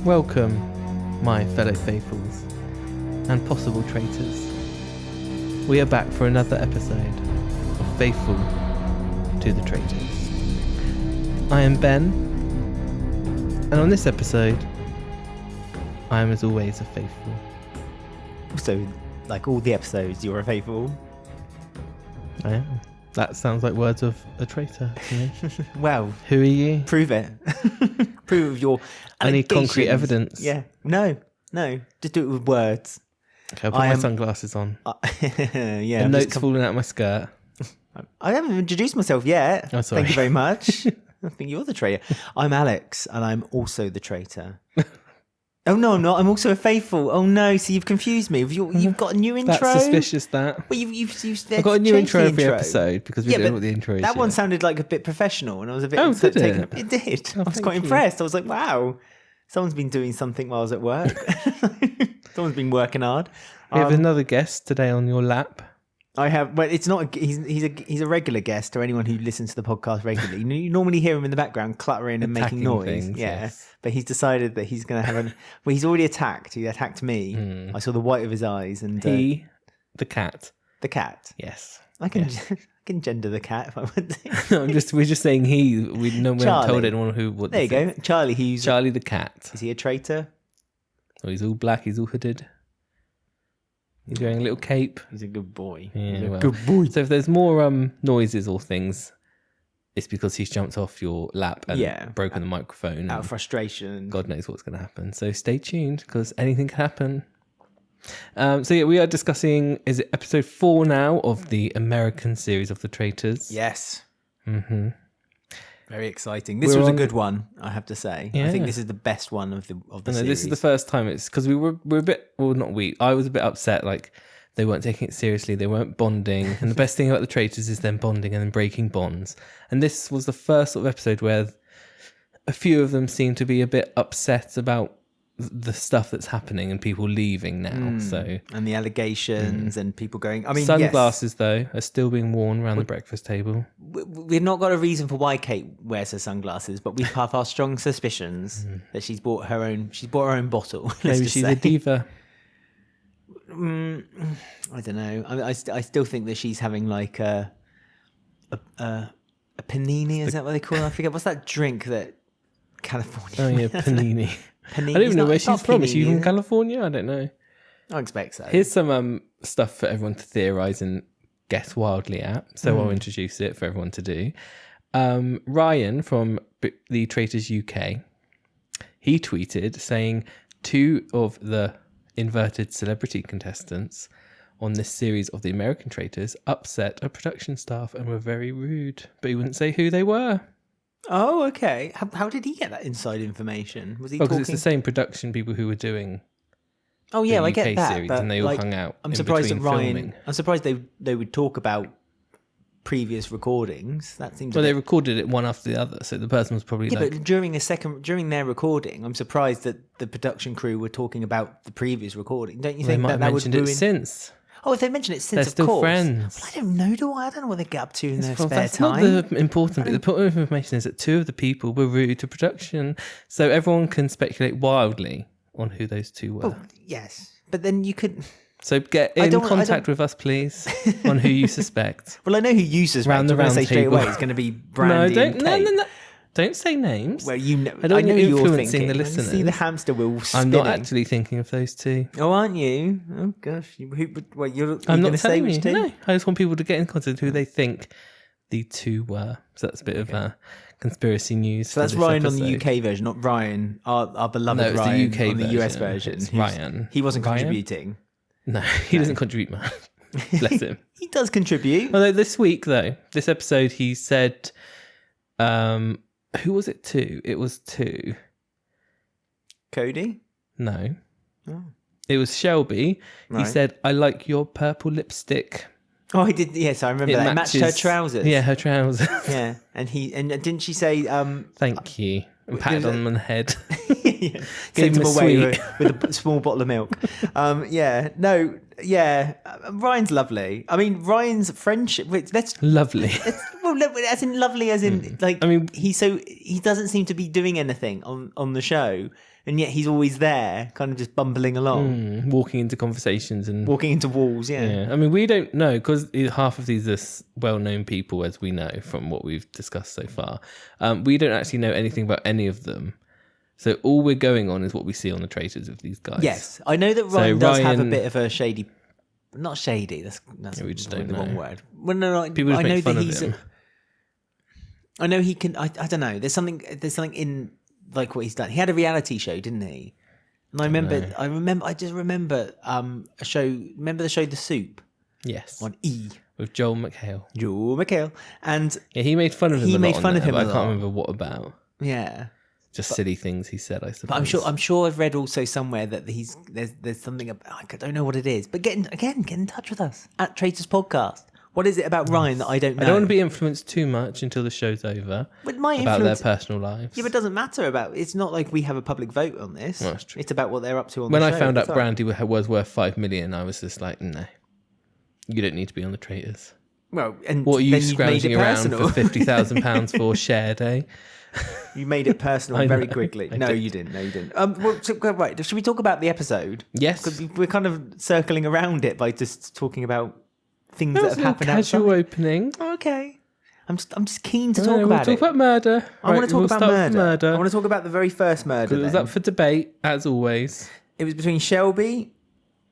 Welcome, my fellow faithfuls and possible traitors. We are back for another episode of Faithful to the Traitors. I am Ben, and on this episode, I am as always a faithful. So, like all the episodes, you're a faithful. I am. That sounds like words of a traitor to me. Well, Who are you? prove it. Prove your I need concrete allegations. evidence. Yeah. No. Just do it with words. Okay, I'll put my sunglasses on. Yeah. The note's falling out of my skirt. I haven't introduced myself yet. Oh, sorry. Thank you very much. I think you're the traitor. I'm Alex, and I'm also the traitor. Oh, no, I'm not. I'm also a faithful. Oh, no. So you've confused me. You've got a new intro. That's suspicious, that. Well, you've I've got a new intro every episode because we don't know what the intro is That one yet. sounded like a bit professional, and I was a bit did taken. it? It did. Oh, I was thank quite you. impressed. I was like, wow, someone's been doing something while I was at work. Someone's been working hard. We have another guest today on your lap. I have, but it's not. He's a regular guest, or anyone who listens to the podcast regularly. You normally hear him in the background cluttering and making Attacking noise. things, Yeah, yes. but he's decided that he's going to have well, he's already attacked. He attacked me. I saw the white of his eyes, and The cat. the cat. Yes. I can I can gender the cat if I want to. No, we're just saying he. We haven't told Charlie. anyone what. There you this go, Charlie. is. Charlie the cat. Is he a traitor? Oh, he's all black. He's all hooded. He's wearing a little cape. He's a good boy. Yeah, He's a well. good boy. So if there's more noises or things, it's because he's jumped off your lap and broken the microphone. Out of and frustration. God knows what's going to happen. So stay tuned because anything can happen. We are discussing, is it episode 4 now of the American series of the Traitors? Yes. Mm-hmm. Very exciting. This was a good one, I have to say. I think this is the best one of the series. This is the first time it's because we're a bit, well, not we, I was a bit upset, like they weren't taking it seriously, they weren't bonding. And the best thing about the Traitors is them bonding and then breaking bonds. And this was the first sort of episode where a few of them seem to be a bit upset about the stuff that's happening and people leaving now. And the allegations and people going... I mean, sunglasses, though, are still being worn around the breakfast table. We've not got a reason for why Kate wears her sunglasses, but we have our strong suspicions that she's bought her own bottle. Maybe she's a diva. I don't know. I still think that she's having like a panini. Is that what they call it? I forget. What's that drink that California? Oh yeah, panini. Panini. I don't even know where It's not she's from. Is she panini, from California? I don't know. I expect so. Here's some stuff for everyone to theorise and guess wildly at. So I'll introduce it for everyone to do. Ryan from the Traitors UK, he tweeted saying 2 of the inverted celebrity contestants on this series of the American Traitors upset a production staff and were very rude, but he wouldn't say who they were. Oh, okay. How did he get that inside information? Was he Because talking? it's the same production people who were doing Oh yeah, the I UK get that. series, But and they all like, hung out. I'm in surprised that between Ryan. filming. I'm surprised they would talk about previous recordings. That seems. Well, they recorded it one after the other, so the person was probably like... But during their recording, I'm surprised that the production crew were talking about the previous recording. Don't you They think might that have would mentioned ruin? it since. Oh, if they mentioned it since, They're of still course. friends. Well, I don't know. I don't know what they get up to in their spare That's time. not the important bit. The important information is that 2 of the people were rude to production, so everyone can speculate wildly on who those 2 were. Oh, yes, but then you could. So get in contact with us, please, on who you suspect. Well, I know who you suspect. Round the I'm going to round say straight table. away it's going to be Brandy. No. Don't say names. Well, you know, I don't I know want you you're influencing thinking. the I listeners. see the hamster wheel I'm spinning. not actually thinking of those 2. Oh, aren't you? Oh gosh, you're I'm going not to say telling which you. two? No, I just want people to get in contact with who they think the 2 were. So that's a bit of conspiracy news. So that's Ryan on the UK version, not Ryan, our beloved it's Ryan the UK on the US version. It's who's- Ryan. He wasn't Ryan? contributing. No, he doesn't contribute much. Bless him. He does contribute. Although this week, though, this episode, he said, who was it to? It was to... Cody? No. Oh. It was Shelby. He Right. said, I like your purple lipstick. Oh, he did. Yes, I remember that. It matched her trousers. Yeah, her trousers. Yeah, and didn't she say? Thank you. And patted was him on the head. Yeah, Gave sent him him a away sweet. with a small bottle of milk. Ryan's lovely. I mean, Ryan's friendship. Lovely. As in lovely, as in like. I mean, he doesn't seem to be doing anything on the show, and yet he's always there, kind of just bumbling along, Walking into conversations and walking into walls. yeah. I mean, we don't know because half of these are well-known people, as we know from what we've discussed so far. We don't actually know anything about any of them. So all we're going on is what we see on the Traitors of these guys. Yes, I know that Ryan does have a Ryan- bit of a shady, not shady. That's we just probably don't the wrong know. word. Well, no, People just I know make fun that of he's. him. I know he can. I don't know. There's something in like what he's done. He had a reality show, didn't he? And I just remember a show. Remember the show The Soup Yes, on E. with Joel McHale. Joel McHale, and Yeah, he made fun of him. He a lot made on fun of there, him but a I lot. can't remember what about. yeah. Just silly things he said, I suppose. But I'm sure I've read also somewhere that there's something about, I don't know what it is. But get in touch with us at Traitors Podcast. What is it about Ryan that I don't know? I don't want to be influenced too much until the show's over But my about influence, their personal lives. yeah, but it doesn't matter about. It's not like we have a public vote on this. No, that's true. It's about what they're up to on When the I show. found out That's all. Brandy was worth 5 million, I was just like, no, you don't need to be on the Traitors. Well, and What are you then you've made scrounging it around personal. for £50,000 for share day? You made it personal I very know, quickly. I No, did. you didn't. No, you didn't. Right. Should we talk about the episode? Yes. 'Cause we're kind of circling around it by just talking about things That that was have a happened casual outside. opening. Okay. I'm just keen to No, talk we'll about talk it. about murder. I want Right, to talk we'll about start with murder. I want to talk about the very first murder. It was then. up for debate, as always. It was between Shelby,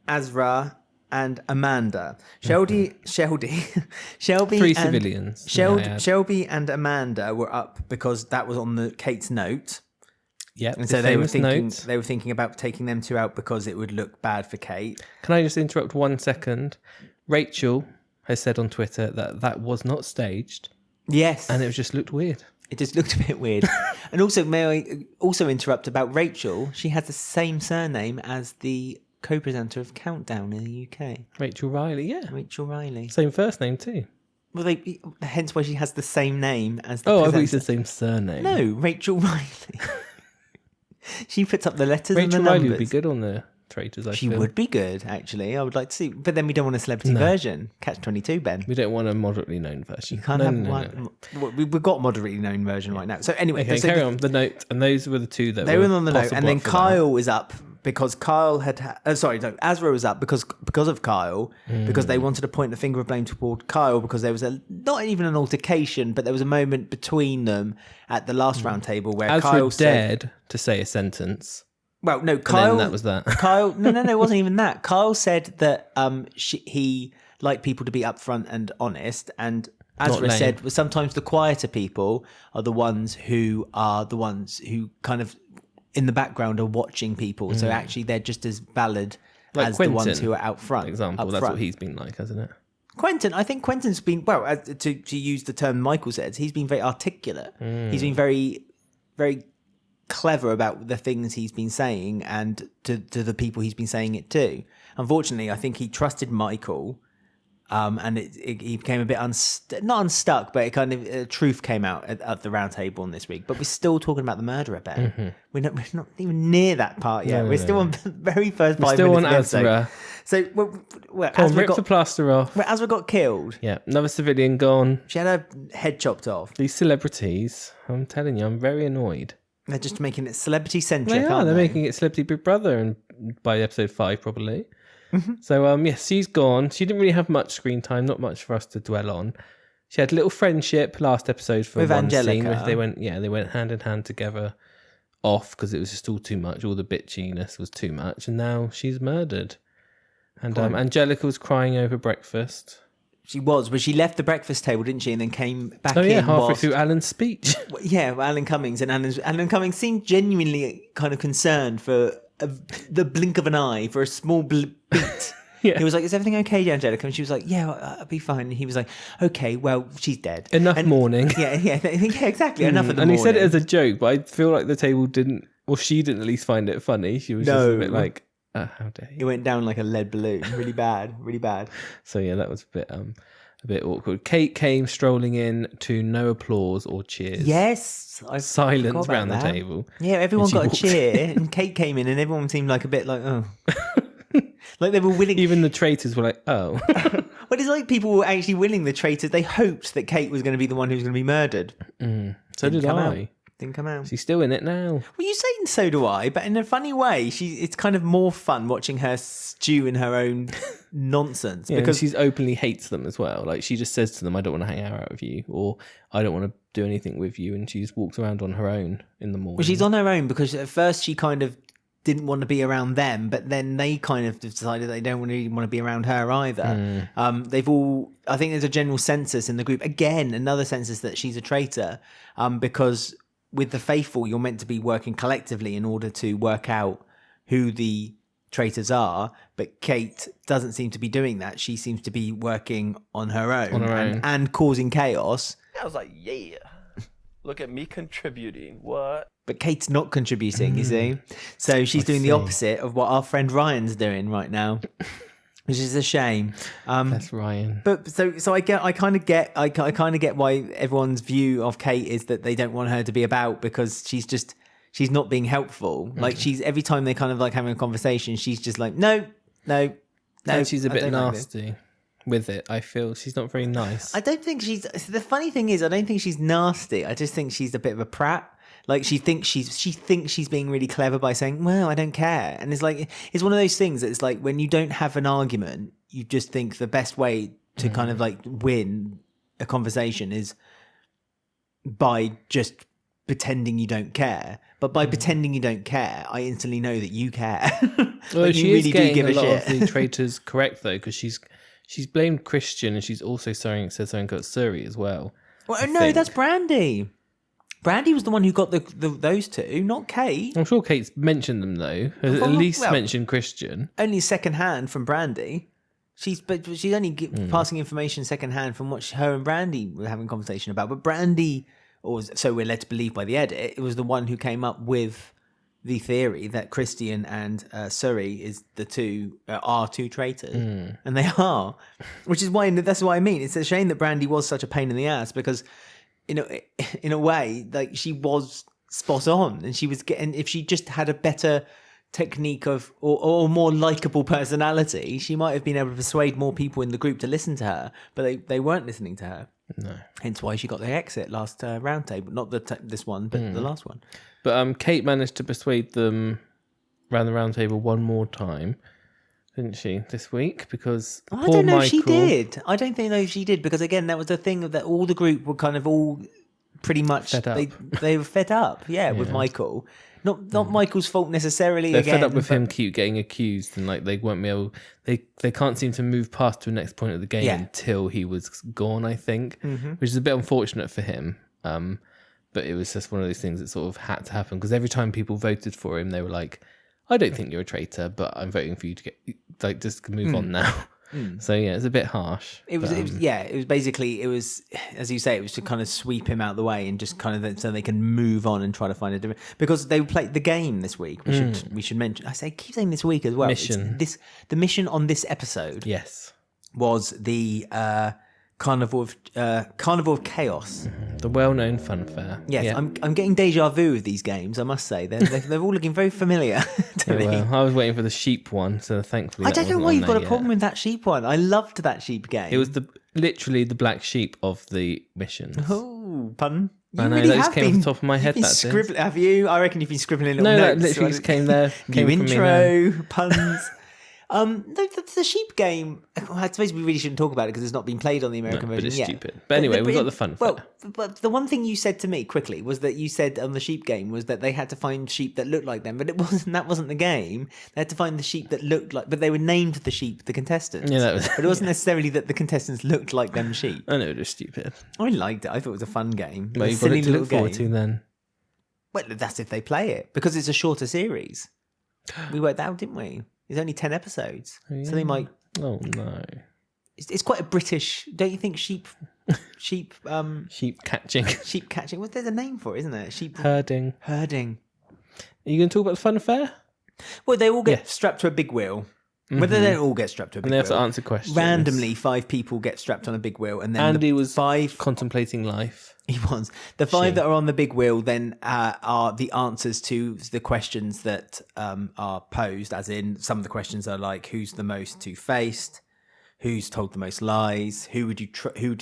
Azra, and Amanda. Shelby, Three and civilians. may I add. Shelby and Amanda were up because that was on the Kate's note, Yep, and the so they were famous thinking note. about taking them two out because it would look bad for Kate. Can I just interrupt 1 second? Rachel has said on Twitter that was not staged, Yes, and it just looked weird. it just looked a bit weird. And also, may I also interrupt about Rachel? She has the same surname as the co-presenter of Countdown in the UK, Rachel Riley, yeah. Rachel Riley. Same first name too. Well, hence why she has the same name as the Oh, I presenter. thought you said same surname. No, Rachel Riley. She puts up the letters and the Rachel numbers. Riley would be good on the Traitors, I She feel. would be good, actually. I would like to see. But then we don't want a celebrity version. Catch-22, Ben. We don't want a moderately known version. You can't No, have no, no, one. no. Well, we've got moderately known version right now. So anyway, Okay, so carry on. The note, and those were the two that they were on the note, possible and then up for Kyle was up because Kyle Azra was up because of Kyle, because they wanted to point the finger of blame toward Kyle because there was not even an altercation, but there was a moment between them at the last round table where that. Azra Kyle said, dared to say a sentence, "Well, no, and Kyle." then that was that. Kyle, no, it wasn't even that. Kyle said that he liked people to be upfront and honest, and Azra lame. said, well, sometimes the quieter people are the ones who kind of in the background are watching people. So actually, they're just as valid Like as the ones Quentin, who are out front. For example, up that's front. what he's been like, hasn't it? Quentin, I think Quentin's been, well, to use the term Michael says, he's been very articulate. He's been very, very clever about the things he's been saying and to the people he's been saying it to. Unfortunately, I think he trusted Michael, and he became a bit not unstuck, but it kind of truth came out at the round table on this week. But we're still talking about the murderer, Ben. We're not even near that part yet. No, we're no, still on the very first 5 Still minutes on of the episode. Azra. So, well, Come on, rip the plaster off. Azra got killed. Yeah, another civilian gone. She had her head chopped off. These celebrities, I'm telling you, I'm very annoyed. They're just making it celebrity centric. They are. Aren't They're they? making it Celebrity Big Brother, and by episode 5 probably. Mm-hmm. So yes, she's gone. She didn't really have much screen time. Not much for us to dwell on. She had a little friendship last episode for With one Angelica. scene, which they went hand in hand together off because it was just all too much. All the bitchiness was too much, and now she's murdered. And Angelica was crying over breakfast. She was, but she left the breakfast table, didn't she? And then came back Oh yeah, in halfway whilst- through Alan's speech. Yeah, well, Alan Cummings. And Alan Cummings seemed genuinely kind of concerned for the blink of an eye, for a small beat. Yeah. He was like, "Is everything okay, Angelica?" And she was like, "Yeah, I'll be fine." And he was like, "Okay, well, she's dead. Enough mourning. Yeah, exactly. Enough of the And he said it mourning. as a joke, but I feel like the table didn't, or she didn't at least find it funny. She was just No. a bit like, how dare It you? went down like a lead balloon. Really bad. Really bad. So yeah, that was a bit awkward. Kate came strolling in to no applause or cheers. Yes. I Silence forgot about around the that. table. Yeah, everyone she got a walked cheer, and Kate came in, and everyone seemed like a bit like, oh. Like they were willing. Even the traitors were like, oh. Well, it's like people were actually willing the traitors. They hoped that Kate was going to be the one who was going to be murdered. So did come I. out. Didn't come out. She's still in it now. Well, you say mean, so do I, but in a funny way. It's kind of more fun watching her stew in her own nonsense because she openly hates them as well. Like she just says to them, "I don't want to hang out with you," or "I don't want to do anything with you," and she just walks around on her own in the morning. Well, she's on her own because at first she kind of didn't want to be around them, but then they kind of decided they don't really want to be around her either. They've all, I think there's a general census in the group. Again, another census that she's a traitor, because with the faithful, you're meant to be working collectively in order to work out who the traitors are. But Kate doesn't seem to be doing that. She seems to be working on her own, and causing chaos. I was like, yeah, look at me contributing. What? But Kate's not contributing, you see. So she's doing the opposite of what our friend Ryan's doing right now, which is a shame. That's Ryan. But so I kind of get why everyone's view of Kate is that they don't want her to be about, because she's not being helpful. Like every time they kind of like having a conversation, she's just like, no. And she's a bit nasty with it. I feel she's not very nice. I don't think the funny thing is, I don't think she's nasty. I just think she's a bit of a prat. Like she thinks she's being really clever by saying, well, I don't care. And it's like, it's one of those things that it's like when you don't have an argument, you just think the best way to kind of like win a conversation is by just pretending you don't care. But by pretending you don't care, I instantly know that you care. Well, like, she you is really getting do give a lot shit. of the traitors correct though, because she's blamed Christian, and she's also said something about Suri as well. Well, no, that's Brandy. Brandy was the one who got those two, not Kate. I'm sure Kate's mentioned them though. At least mentioned Christian. Only second hand from Brandy. She's only passing information second hand from what her and Brandy were having a conversation about. But Brandy, or so we're led to believe by the edit, it was the one who came up with the theory that Christian and Suri is are two traitors, and they are, which is why that's what I mean. It's a shame that Brandy was such a pain in the ass, because in a way, like she was spot on, and she was getting. If she just had a better technique of or more likable personality, she might have been able to persuade more people in the group to listen to her. But they weren't listening to her. No. Hence why she got their exit last round table. Not this one, but the last one. But Kate managed to persuade them around the round table one more time, didn't she, this week? Because I don't know if she did. I don't think she did, because again, that was the thing that all the group were kind of all pretty much fed up. They were fed up, with Michael. Not Michael's fault necessarily. They're fed up with him keep getting accused, and like they won't be able. They can't seem to move past to the next point of the game until he was gone. I think, which is a bit unfortunate for him. But it was just one of those things that sort of had to happen, because every time people voted for him, they were like, "I don't think you're a traitor, but I'm voting for you to get just move on now." So yeah, it's a bit harsh. It was basically, as you say, it was to kind of sweep him out of the way and just kind of so they can move on and try to find a different, because they played the game this week. We should mention. Keep saying this week as well. Mission. The mission on this episode. Yes. Was the Carnival of Chaos. The well-known fun fair. Yes, yeah. I'm getting deja vu with these games, I must say. They're all looking very familiar to me. Well, I was waiting for the sheep one, so thankfully I don't know why you've got a problem with that sheep one. I loved that sheep game. It was literally the black sheep of the missions. Oh, pun. I know, that just came off the top of my head. Have you? I reckon you've been scribbling little notes. No, that literally just came there. New intro, puns. The sheep game, I suppose we really shouldn't talk about it because it's not been played on the American version yet. But it's stupid. But anyway, we've got the fun fair. But the one thing you said to me quickly was that you said on the sheep game was that they had to find sheep that looked like them, but that wasn't the game. They had to find the sheep that looked like, but they were named the sheep, the contestants. Yeah, that was. But it wasn't necessarily that the contestants looked like them sheep. I know, it was stupid. I liked it. I thought it was a fun game. Well, you've got it to look forward to then. Well, that's if they play it, because it's a shorter series. We worked that out, didn't we? There's only 10 episodes. Oh, yeah. So they might... Oh, no. It's quite a British... Don't you think sheep... Sheep catching. Sheep catching. Well, there's a name for it, isn't there? Sheep... Herding. Are you going to talk about the fun fair? Well, they all get strapped to a big wheel. Whether they all get strapped to a big wheel. And they have to answer questions. Randomly, 5 people get strapped on a big wheel. And then Andy was 5... contemplating life. He was. The 5 that are on the big wheel then are the answers to the questions that are posed, as in some of the questions are like, who's the most two-faced? who's told the most lies, who would you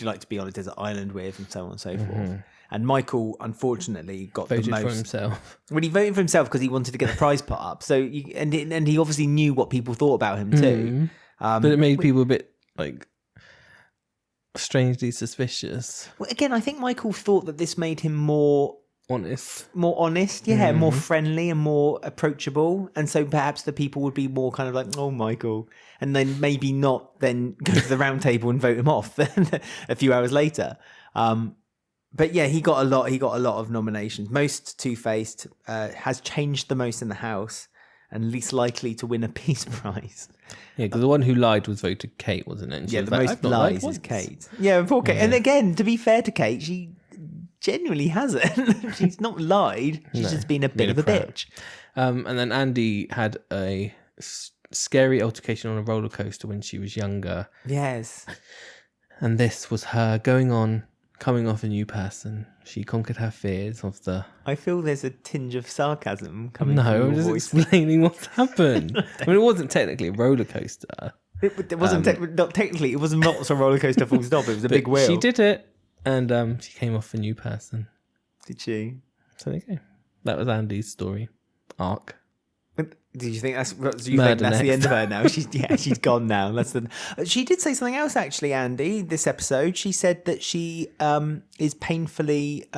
like to be on a desert island with, and so on and so forth. And Michael, unfortunately, got Voted the most for himself. Well, he voted for himself because he wanted to get the prize put up. So, and he obviously knew what people thought about him too. But it made people a bit like strangely suspicious. Well, again, I think Michael thought that this made him more honest, more friendly and more approachable, and so perhaps the people would be more kind of like, oh, Michael, and then maybe not then go to the round table and vote him off a few hours later. But yeah, he got a lot of nominations. Most Two-Faced, has changed the most in the house, and least likely to win a Peace Prize. Yeah, because the one who lied was voted Kate, wasn't it? And the most lies is Kate. Yeah, poor Kate. Yeah. And again, to be fair to Kate, she genuinely hasn't. She's not lied. She's just been a bit of a bitch. And then Andy had a scary altercation on a roller coaster when she was younger. Yes. And this was her coming off a new person. She conquered her fears of the... I feel there's a tinge of sarcasm coming No, from your I'm just voice. explaining what's happened. I mean, it wasn't technically a roller coaster. It wasn't not technically. It was not a roller coaster full stop. It was a big wheel. She did it, and she came off a new person. Did she? So there you go. That was Andy's story arc. Did you think that's? Do you think that's the end of her now? She's gone now. She did say something else actually, Andy. This episode, she said that she is painfully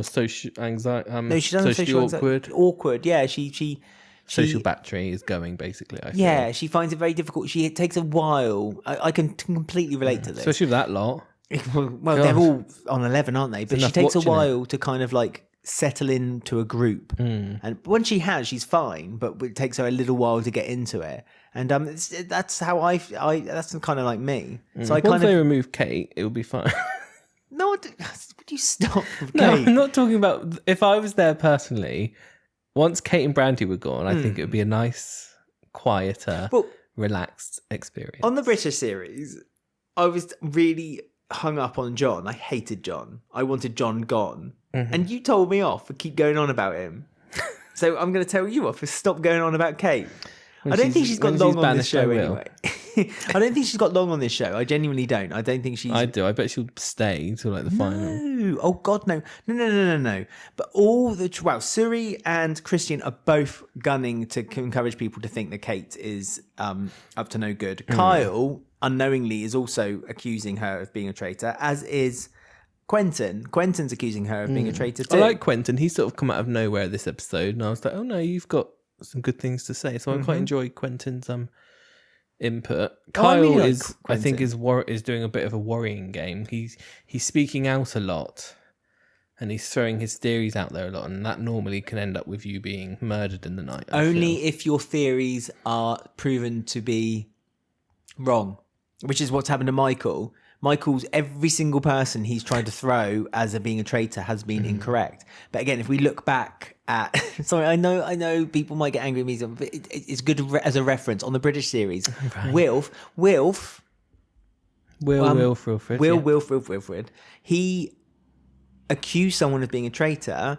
social anxiety. No, she doesn't. Socially awkward. Awkward. Yeah, she social battery is going basically. I feel. Yeah, she finds it very difficult. It takes a while. I can completely relate to this, especially with that lot. Well, they're all on 11, aren't they? But she takes a while to kind of like settle into a group, and when she's fine, but it takes her a little while to get into it, and that's how that's kind of like me. So once they remove Kate, it will be fine. No, would you stop with No, Kate? I'm not talking about if I was there personally. Once Kate and Brandy were gone, I think it would be a nice, quieter, relaxed experience. On the British series, I was really hung up on John. I hated John. I wanted John gone. And you told me off for keep going on about him. So I'm going to tell you off for stop going on about Kate. I don't think she's got long on this show anyway. I don't think she's got long on this show. I genuinely don't. I don't think she's... I do. I bet she'll stay until like the final. No. Oh, God, no. No. But Suri and Christian are both gunning to encourage people to think that Kate is up to no good. Kyle, unknowingly, is also accusing her of being a traitor, as is Quentin. Quentin's accusing her of being a traitor too. I like Quentin. He's sort of come out of nowhere this episode, and I was like, oh no, you've got some good things to say. So I quite enjoy Quentin's input. Kyle I think is doing a bit of a worrying game. He's speaking out a lot, and he's throwing his theories out there a lot, and that normally can end up with you being murdered in the night. Only if your theories are proven to be wrong, which is what's happened to Michael. Michael's every single person he's tried to throw as being a traitor has been incorrect. But again, if we look back at, sorry, I know people might get angry at me, but it's good as a reference on the British series. Right. Wilfred. He accused someone of being a traitor,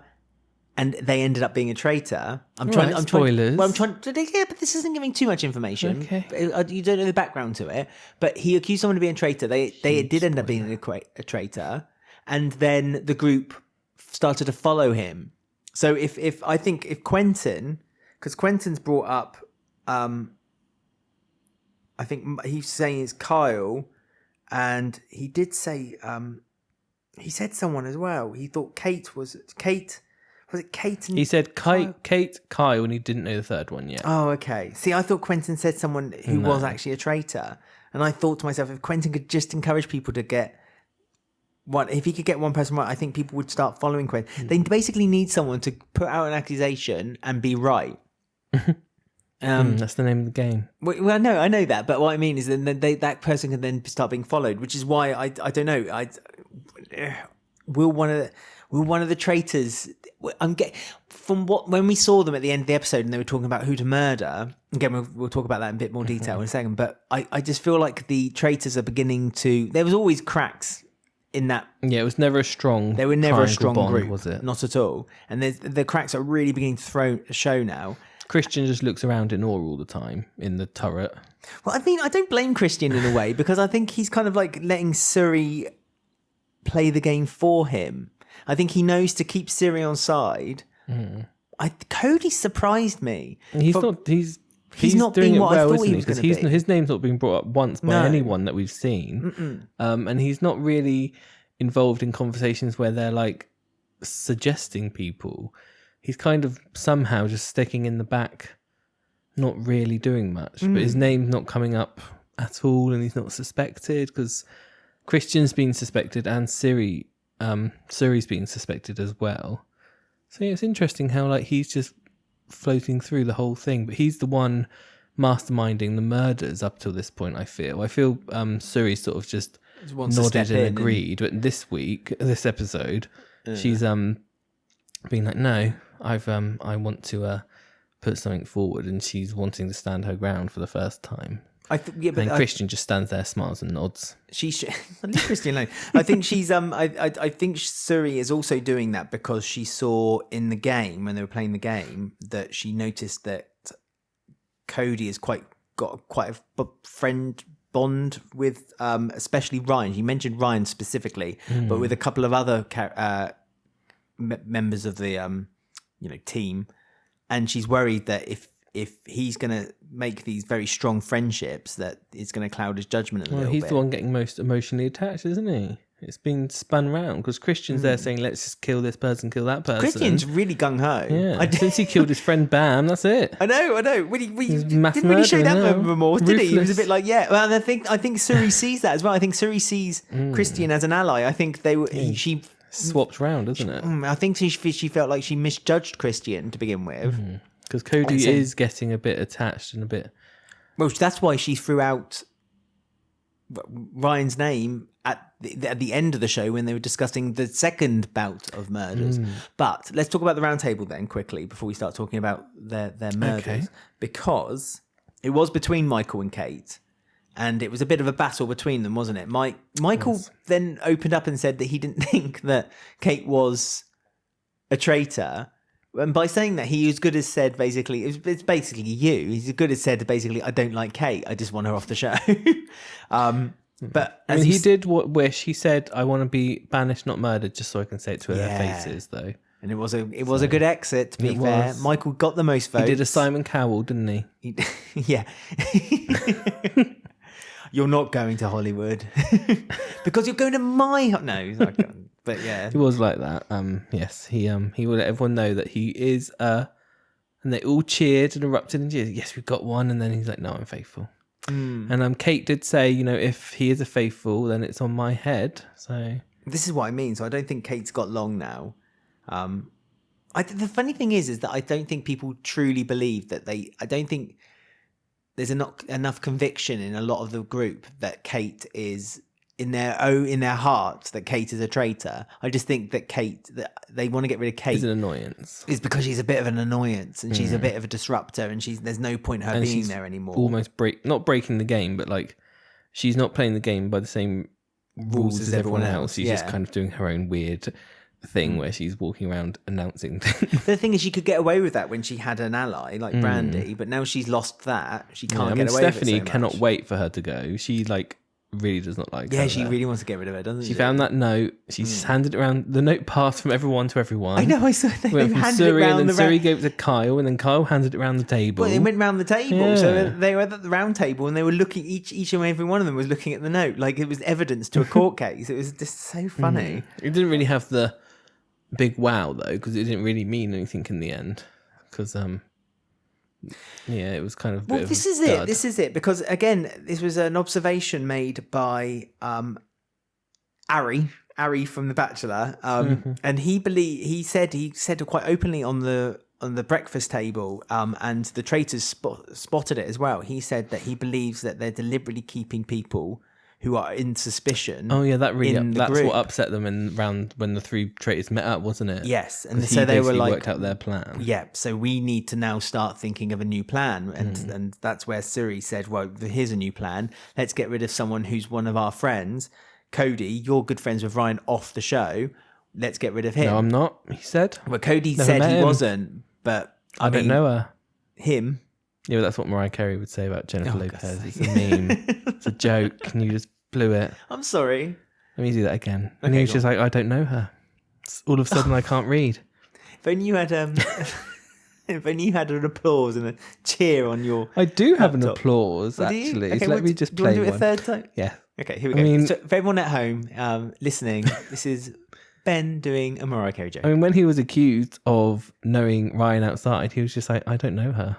and they ended up being a traitor. Spoilers. Yeah, but this isn't giving too much information. Okay. You don't know the background to it. But he accused someone of being a traitor. They did end up being a traitor, and then the group started to follow him. So if Quentin, because Quentin's brought up, I think he's saying it's Kyle, and he did say he said someone as well. He thought Kate was Kate. Was it Kate? And he said Kate, Kyle, and he didn't know the third one yet. Oh, okay. See, I thought Quentin said someone who was actually a traitor. And I thought to myself, if Quentin could just encourage people to get one, if he could get one person right, I think people would start following Quentin. They basically need someone to put out an accusation and be right. That's the name of the game. Well, no, I know that. But what I mean is then that person can then start being followed, which is why I don't know. Will one of the traitors... when we saw them at the end of the episode and they were talking about who to murder, again we'll talk about that in a bit more detail in a second, but I just feel like the traitors are beginning to, there was always cracks in that. Yeah, it was never a strong, they were never a strong bond, group, was it? Not at all. And the cracks are really beginning to show now. Christian just looks around in awe all the time in the turret. Well, I mean, I don't blame Christian in a way because I think he's kind of like letting Suri play the game for him. I think he knows to keep Siri on side. Cody surprised me. He's not doing doing what it I well, thought isn't he was Because gonna be. his name's not been brought up once by No. anyone that we've seen, and he's not really involved in conversations where they're like suggesting people. He's kind of somehow just sticking in the back, not really doing much. But his name's not coming up at all, and he's not suspected because Christian's been suspected and Suri's been suspected as well. So yeah, it's interesting how like he's just floating through the whole thing, but he's the one masterminding the murders up till this point. I feel Suri sort of just wants to nodded step and in agreed, but this episode, she's being like, no, I want to put something forward, and she's wanting to stand her ground for the first time. And Christian just stands there, smiles and nods. Leave Christian alone. I think she's I think Suri is also doing that because she saw in the game when they were playing the game that she noticed that Cody has got quite a friend bond with especially Ryan. You mentioned Ryan specifically, but with a couple of other members of the team, and she's worried that if he's going to make these very strong friendships, that it's going to cloud his judgment a little bit. He's the one getting most emotionally attached, isn't he? It's been spun round because Christian's there saying, let's just kill this person, kill that person. Christian's really gung-ho. Yeah, since he killed his friend Bam, that's it. I know. We didn't really show that remorse, did he? He was a bit like, well, and I think Suri sees that as well. I think Suri sees Christian as an ally. I think she swapped round, isn't it? I think she felt like she misjudged Christian to begin with. Because Cody is getting a bit attached and a bit... Well, that's why she threw out Ryan's name at the end of the show when they were discussing the second bout of murders. But let's talk about the round table then quickly before we start talking about their murders. Okay. Because it was between Michael and Kate, and it was a bit of a battle between them, wasn't it? Michael then opened up and said that he didn't think that Kate was a traitor. And by saying that, he as good as said, basically, it's basically you. He's as good as said, basically, I don't like Kate. I just want her off the show. But I mean, he did wish. He said, I want to be banished, not murdered, just so I can say it to their faces, though. And it was a good exit, to be fair. Michael got the most votes. He did a Simon Cowell, didn't he? Yeah. You're not going to Hollywood. Because you're going to my... No, he's not going. But yeah, he was like that. Yes, he would let everyone know that he is. And they all cheered and erupted and cheered. Yes, we've got one. And then he's like, "No, I'm faithful." And Kate did say, if he is a faithful, then it's on my head. So this is what I mean. So I don't think Kate's got long now. The funny thing is that I don't think people truly believe that I don't think there's enough conviction in a lot of the group that Kate is. In their heart that Kate is a traitor. I just think that they want to get rid of Kate. Is an annoyance. Is because she's a bit of an annoyance and she's a bit of a disruptor and there's no point her being there anymore. Almost not breaking the game, but like she's not playing the game by the same rules as everyone else. She's just kind of doing her own weird thing where she's walking around announcing things. The thing is, she could get away with that when she had an ally like Brandy, but now she's lost that. She can't get away with it. Stephanie cannot wait for her to go. She really does not like her. Yeah, she really wants to get rid of her, doesn't she? She found that note. She's handed it around. The note passed from everyone to everyone. I know. I saw they went from handed Suri, it round and then Suri gave it to Kyle, and then Kyle handed it around the table. Well, they went round the table, so they were at the round table, and they were looking. Each and every one of them was looking at the note, like it was evidence to a court case. It was just so funny. It didn't really have the big wow though, because it didn't really mean anything in the end. Because it was kind of. This is it. Because again, this was an observation made by Ari from The Bachelor, and he said quite openly on the breakfast table, and the traitors spotted it as well. He said that he believes that they're deliberately keeping people who are in suspicion. Oh yeah, that's what upset them when the three traitors met up, wasn't it? Yes, and so they were like worked out their plan. Yeah, so we need to now start thinking of a new plan, and that's where Suri said, "Well, here's a new plan. Let's get rid of someone who's one of our friends, Cody. You're good friends with Ryan off the show. Let's get rid of him." No, I'm not. He said. Well, Cody said he wasn't, but I don't know her. him. Yeah, but that's what Mariah Carey would say about Jennifer Oh, Lopez. God's It's a meme. It's a joke, and you just blew it. I'm sorry. Let me do that again. And Okay, he was go just like, I don't know her. All of a sudden, I can't read. If only you had if only you had an applause and a cheer on your. I do have an laptop. applause, Oh, do you? actually. Okay, So let me just do you want play to do it one. a third time? Yeah. Okay, here we go. I mean- So for everyone at home listening, this is Ben doing a Mariah Carey joke. I mean, when he was accused of knowing Ryan outside, he was just like, I don't know her.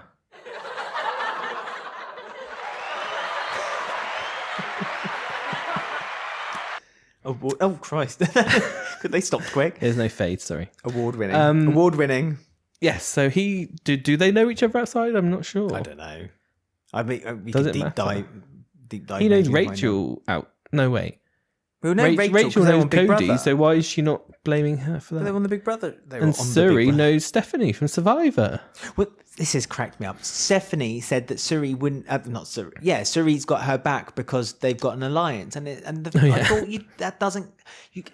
Oh Christ! Could they stop quick? There's no fade, sorry. Award winning. Award winning. Yes, so do they know each other outside? I'm not sure. I don't know. I mean, we Does could it matter? deep dive. He knows maybe and find out. Rachel out. No, wait. Well, no, Rachel 'cause they were knows on Big Cody, Brother. so why is she not blaming her for But they that? were on the Big Brother. They were And on the Suri Big Brother. knows Stephanie from Survivor. Well, this has cracked me up. Stephanie said that Suri wouldn't. Not Suri. Yeah, Suri's got her back because they've got an alliance, I thought that doesn't.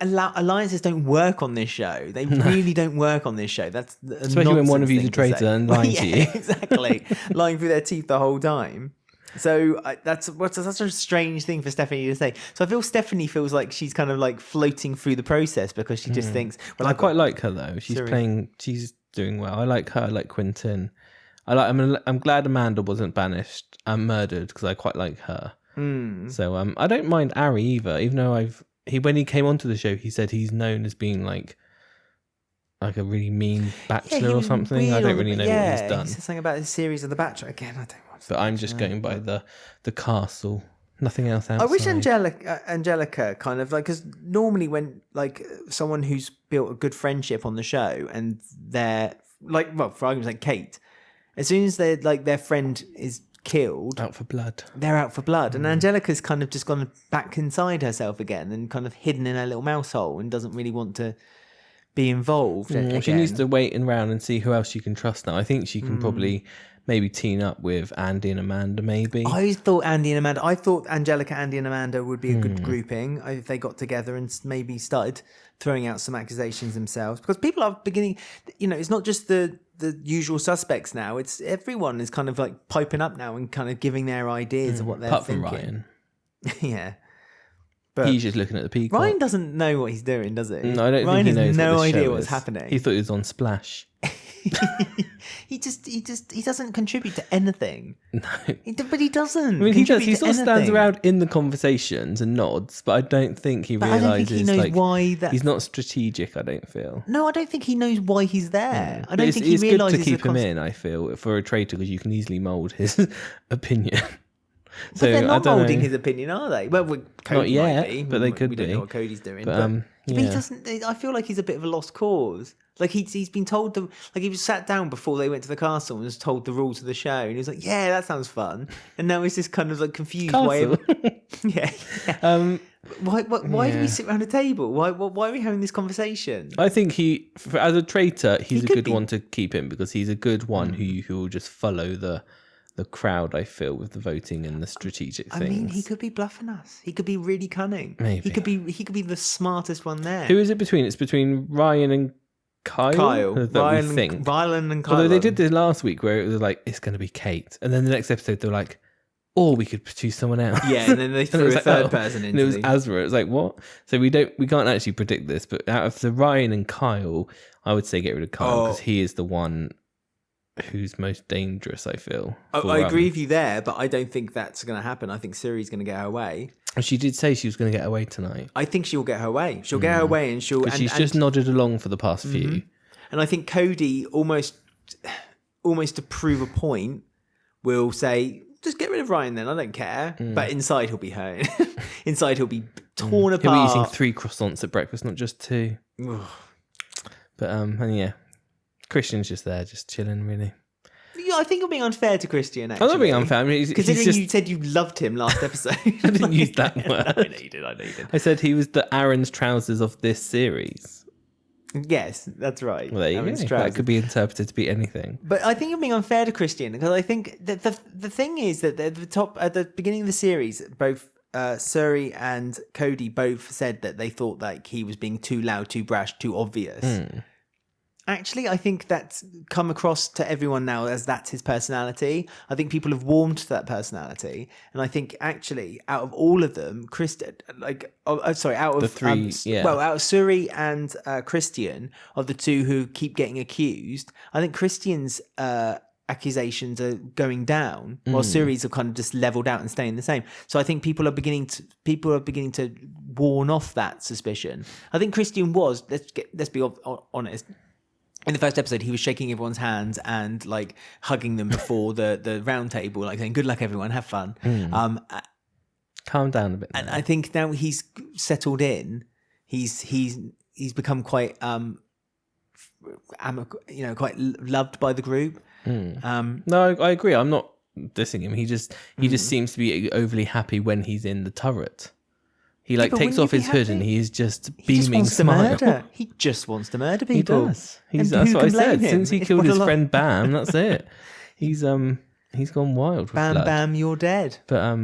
Alliances don't work on this show. They really don't work on this show. That's Especially when one of you's a traitor and lying to you. Exactly, lying through their teeth the whole time. So that's such a strange thing for Stephanie to say. So I feel Stephanie feels like she's kind of like floating through the process because she just thinks. Well, I quite like her though. She's Suri. She's doing well. I like her. I like Quintin. I'm glad Amanda wasn't banished and murdered because I quite like her. So I don't mind Ari either. Even though when he came onto the show, he said he's known as being like a really mean bachelor or something. I don't really know what he's done. He said something about his series of The Bachelor. Again, I don't want to. But I'm just going by the castle. Nothing else outside. I wish Angelica kind of like, because normally when like someone who's built a good friendship on the show and they're like, well, for argument's sake, Kate, as soon as they're like their friend is killed, Out for blood. they're out for blood. And Angelica's kind of just gone back inside herself again and kind of hidden in her little mouse hole and doesn't really want to be involved. Well, she needs to wait around and see who else she can trust now. I think she can probably maybe team up with Andy and Amanda, maybe. I always thought Andy and Amanda. I thought Angelica, Andy, and Amanda would be a good grouping if they got together and maybe started throwing out some accusations themselves. Because people are beginning, it's not just the usual suspects now. It's everyone is kind of like piping up now and kind of giving their ideas of what they're Apart thinking. from Ryan. Yeah, but He's just looking at the peacock. Ryan doesn't know what he's doing, does he? No, I don't Ryan think he knows has no what this idea show what's is. happening. He thought he was on Splash. he doesn't contribute to anything. No. But he doesn't. I mean, he does. He contribute sort of to stands anything. around in the conversations and nods, but I don't think he But I realizes don't think he knows why that. he's not strategic. I don't feel. No, I don't think he knows why he's there. I But don't it's, think he it's good realizes to keep the him in. I feel for a traitor because you can easily mold his opinion. But they're not I don't moulding know. his opinion, are they? Well, Cody Not yet, might be. but they could We don't be. know what Cody's doing. But, But he yeah. doesn't. I feel like he's a bit of a lost cause. Like he's been told like he was sat down before they went to the castle and was told the rules of the show, and he was like, "Yeah, that sounds fun." And now he's just kind of like confused. Castle. Yeah. Why do we sit around a table? Why are we having this conversation? I think as a traitor, he's a could good be. one to keep him because he's a good one who will just follow the crowd. I feel with the voting and the strategic I things. mean, he could be bluffing us. He could be really cunning. Maybe. He could be the smartest one there. Who is it between? It's between Ryan and Kyle. That we think. Rylan and Kyle. Although they did this last week where it was like it's going to be Kate, and then the next episode they're like, or we could choose someone else. Yeah, and then they And it threw was a like, third oh. person in. And it was Azra. It's like what? So we can't actually predict this. But out of the Ryan and Kyle, I would say get rid of Kyle because he is the one who's most dangerous. I feel. I agree with you there, but I don't think that's going to happen. I think Suri's going to get her way. And she did say she was going to get away tonight. I think she'll get her way. She'll get her way, and she'll. But And, she's just nodded along for the past few. And I think Cody almost to prove a point will say, "Just get rid of Ryan, then. I don't care." But inside he'll be hurt. Inside he'll be torn He'll be apart. eating 3 croissants at breakfast, not just 2. But and yeah, Christian's just there, just chilling, really. Yeah, I think you're being unfair to Christian. Actually, I'm not being unfair. I mean, he's considering just, you said you loved him last episode. I didn't use that word. I know you did. I said he was the Aaron's trousers of this series. Yes, that's right. Well, there you Aaron's go. trousers. That could be interpreted to be anything. But I think you're being unfair to Christian because I think that the thing is that at the beginning of the series, both Suri and Cody both said that they thought like he was being too loud, too brash, too obvious. Actually, I think that's come across to everyone now as that's his personality. I think people have warmed to that personality, and I think actually, out of all of them, out of The three, out of Suri and Christian, of the two who keep getting accused, I think Christian's accusations are going down, while Suri's are kind of just leveled out and staying the same. So I think people are beginning to warn off that suspicion. I think Christian was, let's be honest. In the first episode, he was shaking everyone's hands and like hugging them before the round table, like saying, "Good luck, everyone, have fun." Calm down a bit. And I think now he's settled in. He's become quite quite loved by the group. No, I agree. I'm not dissing him. He just seems to be overly happy when he's in the turret. He takes off his hood and he's just beaming smile. He just wants to murder people. He does. That's what I said. Since he killed his friend Bam, that's it. He's gone wild. With Bam, blood. Bam, you're dead. But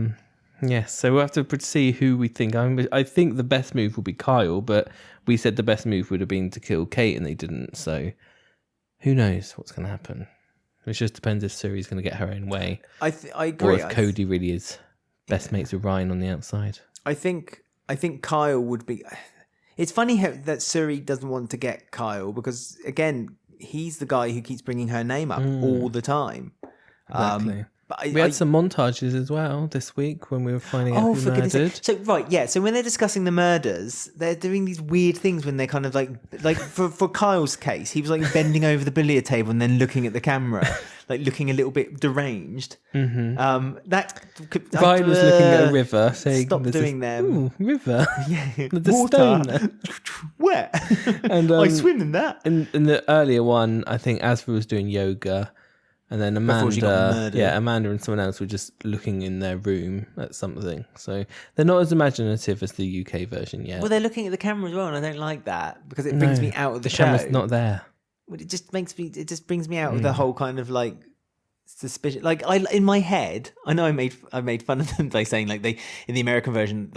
yes. So we'll have to see who we think. I think the best move will be Kyle, but we said the best move would have been to kill Kate, and they didn't. So who knows what's going to happen? It just depends if Suri's going to get her own way. I agree. Or if Cody really is best mates with Ryan on the outside. I think Kyle would be. It's funny that Suri doesn't want to get Kyle because again, he's the guy who keeps bringing her name up all the time. Exactly. We had some montages as well this week when we were finding out who murdered. So when they're discussing the murders, they're doing these weird things when they're kind of like for Kyle's case, he was like bending over the billiard table and then looking at the camera, like looking a little bit deranged. Mm-hmm. Ryan was looking at a river, saying, "Stop doing them." Ooh, river. Yeah, the water. stone there. Wet. And I swim in that. In the earlier one, I think Asra was doing yoga. And then Amanda and someone else were just looking in their room at something. So they're not as imaginative as the UK version yet. Well, they're looking at the camera as well, and I don't like that because it brings me out of the show. Camera's not there. Well, it just brings me out of the whole kind of like suspicion. Like in my head, I know I made fun of them by saying like they in the American version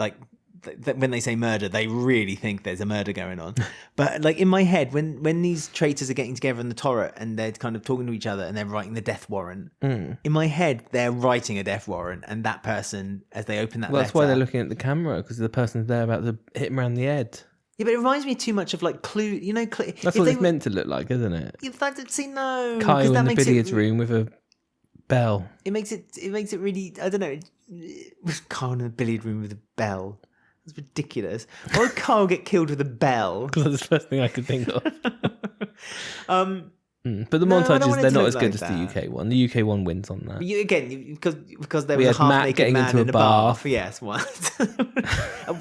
when they say murder, they really think there's a murder going on. But like in my head, when these traitors are getting together in the turret and they're kind of talking to each other and they're writing the death warrant, in my head they're writing a death warrant, and that person, as they open that letter, that's why they're looking at the camera, because the person's there about to hit him around the head. Yeah, but it reminds me too much of like Clue. That's what it's meant to look like, isn't it? No, Kyle in the billiards room with a bell. It makes it really. I don't know. Kyle in the billiard room with a bell. It's ridiculous. Why would Kyle get killed with a bell? Because that's the first thing I could think of. But the montages, they're not as good as the UK one. The UK one wins on that. Because there was a half-naked man in a bath. Yes, what?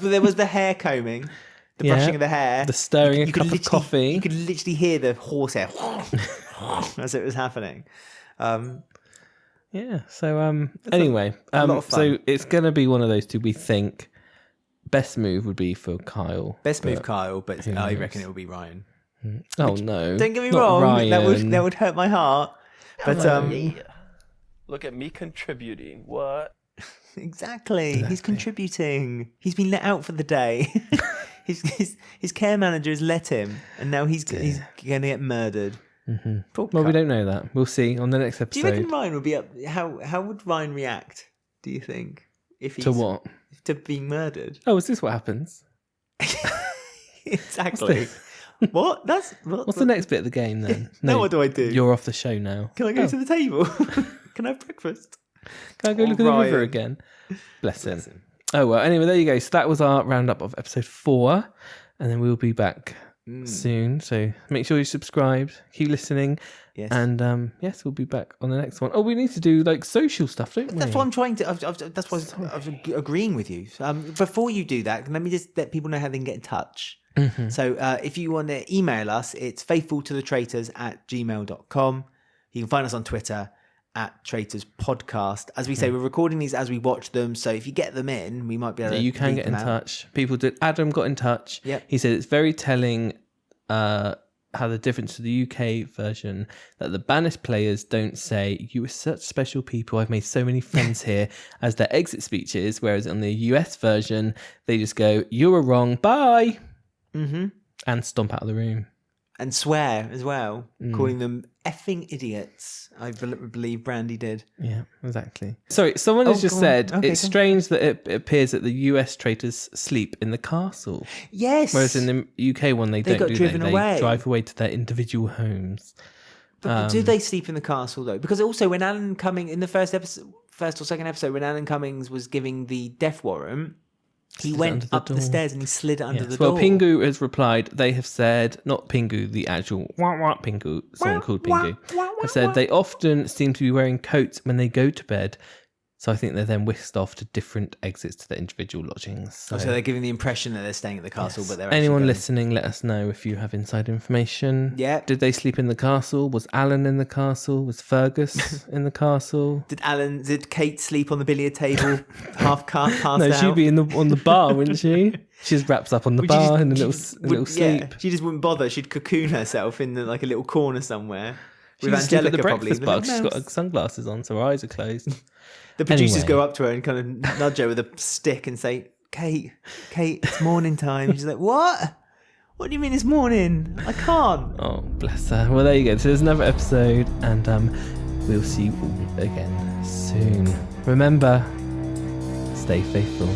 There was the hair combing, the brushing of the hair, the stirring a cup of coffee. You could literally hear the horsehair as it was happening. Yeah. So anyway, so it's going to be one of those two. We think best move would be for Kyle. But I reckon it will be Ryan. Oh no! Don't get me wrong. Ryan. That would hurt my heart. But look at me contributing. What? Exactly. He's contributing. He's been let out for the day. His care manager has let him, and now he's going to get murdered. Mm-hmm. Well, we don't know that. We'll see on the next episode. Do you reckon Ryan will be up? How would Ryan react? Do you think to what? To being murdered? Oh, is this what happens? Exactly. What? What's the next bit of the game then? No, what do I do? You're off the show now. Can I go to the table? Can I have breakfast? Can I go look at the river again? Bless him. Oh well. Anyway, there you go. So that was our roundup of episode 4, and then we'll be back soon. So make sure you subscribed, keep listening. Yes. And yes, we'll be back on the next one. Oh, we need to do like social stuff, don't we? That's what I'm trying to. That's why I was agreeing with you. Before you do that, let me just let people know how they can get in touch. Mm-hmm. So if you want to email us, it's faithfultothetraitors@gmail.com. You can find us on Twitter @TraitorsPodcast. As we say, we're recording these as we watch them. So if you get them in, we might be able to. You can get in touch. People did. Adam got in touch. Yep. He said it's very telling how the difference to the UK version that the Banis players don't say "you were such special people, I've made so many friends here" as their exit speeches, whereas on the US version they just go "you were wrong, bye," and stomp out of the room. and swear as well, calling them effing idiots. I believe Brandy did. Yeah, exactly. Sorry, someone has just said it's strange that it appears that the US traitors sleep in the castle. Yes. Whereas in the UK one, they don't got do driven they away. drive away to their individual homes. But do they sleep in the castle though? Because also when Alan Cummings in the first or second episode, when Alan Cummings was giving the death warrant, he went up the stairs and he slid under the door. Well, Pingu has replied. They have said, not Pingu, the actual Pingu, someone called Pingu, have said they often seem to be wearing coats when they go to bed. So I think they're then whisked off to different exits to their individual lodgings. So they're giving the impression that they're staying at the castle, but they're anyone listening, let us know if you have inside information. Yeah. Did they sleep in the castle? Was Alan in the castle? Was Fergus in the castle? Did Kate sleep on the billiard table, half passed out? No, she'd be on the bar, wouldn't she? She just wraps up on the bar in a little sleep. Yeah, she just wouldn't bother. She'd cocoon herself in a little corner somewhere. She's with asleep at Angelica the breakfast probably. bar. She's got her sunglasses on, so her eyes are closed. The producers go up to her and kind of nudge her with a stick and say, Kate, it's morning time. She's like, what? What do you mean it's morning? I can't. Oh, bless her. Well, there you go. So there's another episode, and we'll see you all again soon. Remember, stay faithful.